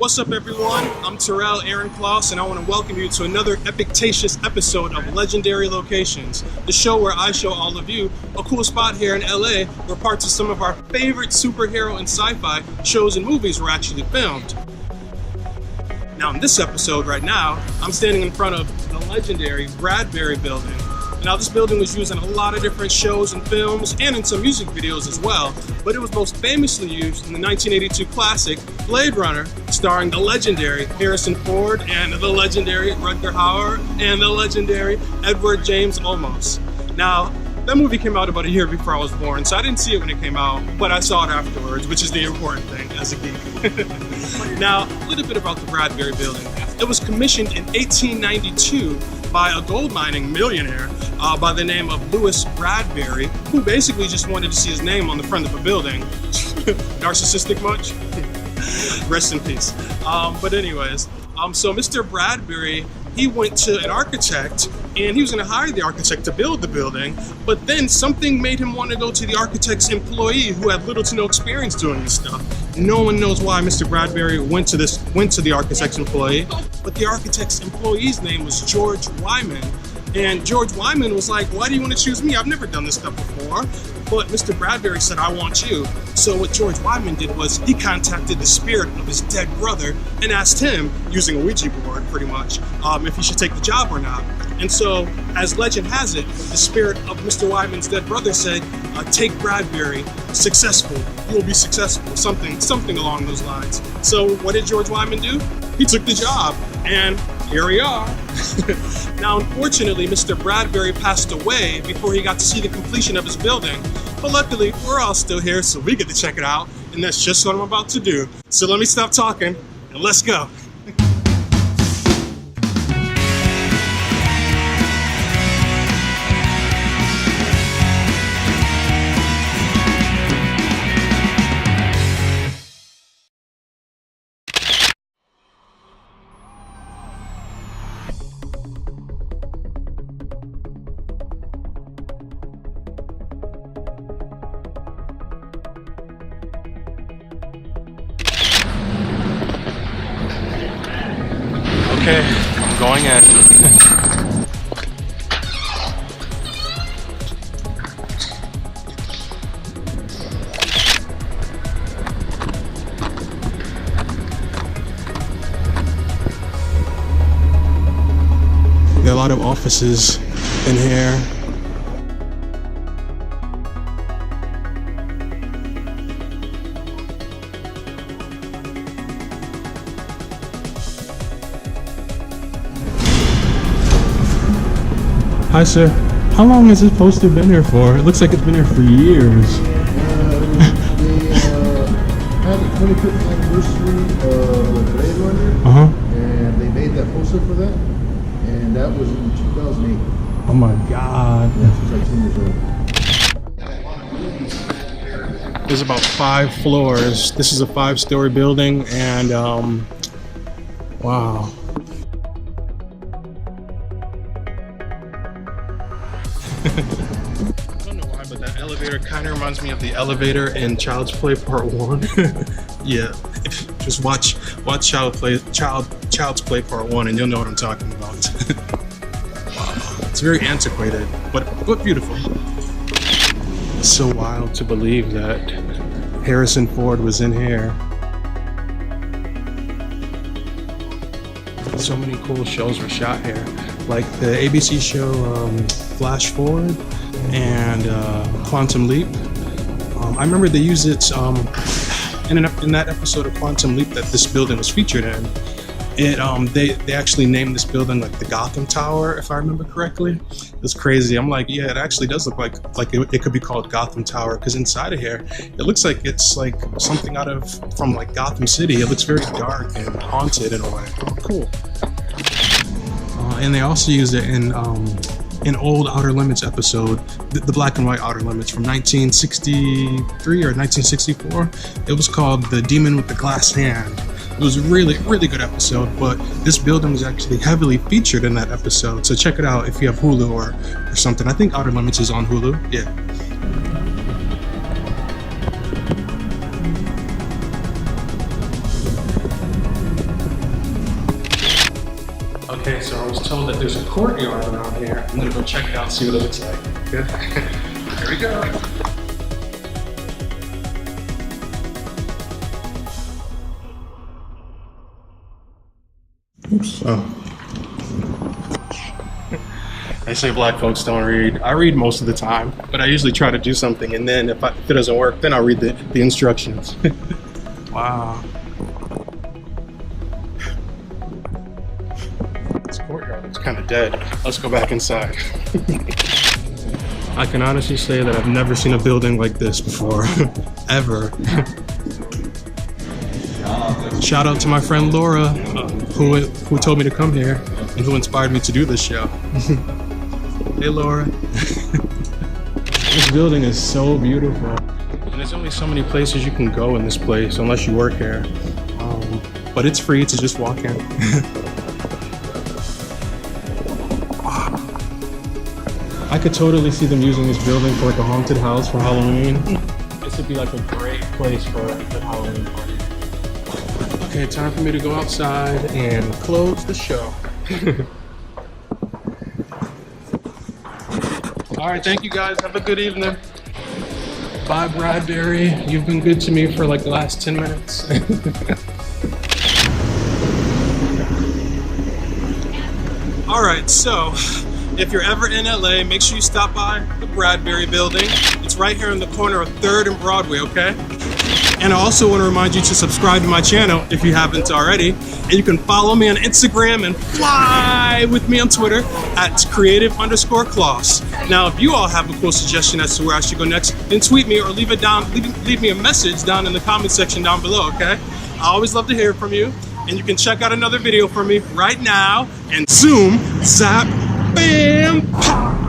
What's up, everyone? I'm Terrell Aaron Klaus, and I want to welcome you to another epictatious episode of Legendary Locations, the show where I show all of you a cool spot here in LA where parts of some of our favorite superhero and sci-fi shows and movies were actually filmed. Now, in this episode right now, I'm standing in front of the legendary Bradbury Building. Now, this building was used in a lot of different shows and films and in some music videos as well, but it was most famously used in the 1982 classic Blade Runner, starring the legendary Harrison Ford and the legendary Rutger Hauer and the legendary Edward James Olmos. Now, that movie came out about a year before I was born, so I didn't see it when it came out, but I saw it afterwards, which is the important thing as a geek. Now, a little bit about the Bradbury Building. It was commissioned in 1892 by a gold mining millionaire by the name of Louis Bradbury, who basically just wanted to see his name on the front of a building. Narcissistic much? Rest in peace. But anyways, so Mr. Bradbury, he went to an architect and he was going to hire the architect to build the building, but then something made him want to go to the architect's employee who had little to no experience doing this stuff. No one knows why Mr. Bradbury went to the architect's employee, but the architect's employee's name was George Wyman. And George Wyman was like, why do you want to choose me? I've never done this stuff before. But Mr. Bradbury said, I want you. So what George Wyman did was he contacted the spirit of his dead brother and asked him, using a Ouija board pretty much, if he should take the job or not. And so, as legend has it, the spirit of Mr. Wyman's dead brother said, take Bradbury, successful, you will be successful, something along those lines. So what did George Wyman do? He took the job, and here we are. Now, unfortunately, Mr. Bradbury passed away before he got to see the completion of his building. But luckily, we're all still here, so we get to check it out, and that's just what I'm about to do. So let me stop talking, and let's go. Okay, I'm going in. There are a lot of offices in here. Hi, sir. How long has this poster been here for? It looks like it's been here for years. They had the 25th anniversary of the Blade Runner, and they made that poster for that, and that was in 2008. Oh my God. Yeah, since like 10 years old. There's about 5 floors. This is a 5-story building, and wow. I don't know why, but that elevator kind of reminds me of the elevator in Child's Play Part 1. Yeah, just watch Child's Play Part 1 and you'll know what I'm talking about. Wow. It's very antiquated, but beautiful. It's so wild to believe that Harrison Ford was in here. So many cool shows were shot here, like the ABC show Flash Forward and Quantum Leap. I remember they used it in that episode of Quantum Leap that this building was featured in. They actually named this building like the Gotham Tower, if I remember correctly. It's crazy. I'm like, yeah, it actually does look like it could be called Gotham Tower, because inside of here, it looks like it's like something from like Gotham City. It looks very dark and haunted in a way. Oh, cool. And they also used it in an old Outer Limits episode, the black and white Outer Limits from 1963 or 1964. It was called The Demon with the Glass Hand. It was a really, really good episode, but this building was actually heavily featured in that episode. So check it out if you have Hulu or something. I think Outer Limits is on Hulu. Yeah. Okay, so I was told that there's a courtyard around here. I'm gonna go check it out and see what it looks like. Okay? Here we go. Oops. Oh. They say black folks don't read. I read most of the time, but I usually try to do something, and then if it doesn't work, then I'll read the instructions. Wow. This courtyard looks kind of dead. Let's go back inside. I can honestly say that I've never seen a building like this before, ever. Shout out to my friend Laura, who told me to come here and who inspired me to do this show. Hey Laura. This building is so beautiful. And there's only so many places you can go in this place unless you work here. But it's free to just walk in. Wow. I could totally see them using this building for like a haunted house for Halloween. This would be like a great place for a good Halloween party. Okay, time for me to go outside and close the show. All right, thank you guys. Have a good evening. Bye, Bradbury. You've been good to me for like the last 10 minutes. All right, so if you're ever in LA, make sure you stop by the Bradbury Building. It's right here in the corner of 3rd and Broadway, okay? And I also want to remind you to subscribe to my channel if you haven't already. And you can follow me on Instagram and fly with me on Twitter at creative_Klaus. Now, if you all have a cool suggestion as to where I should go next, then tweet me or leave me a message down in the comment section down below, okay? I always love to hear from you. And you can check out another video from me right now. And zoom, zap, bam, pop.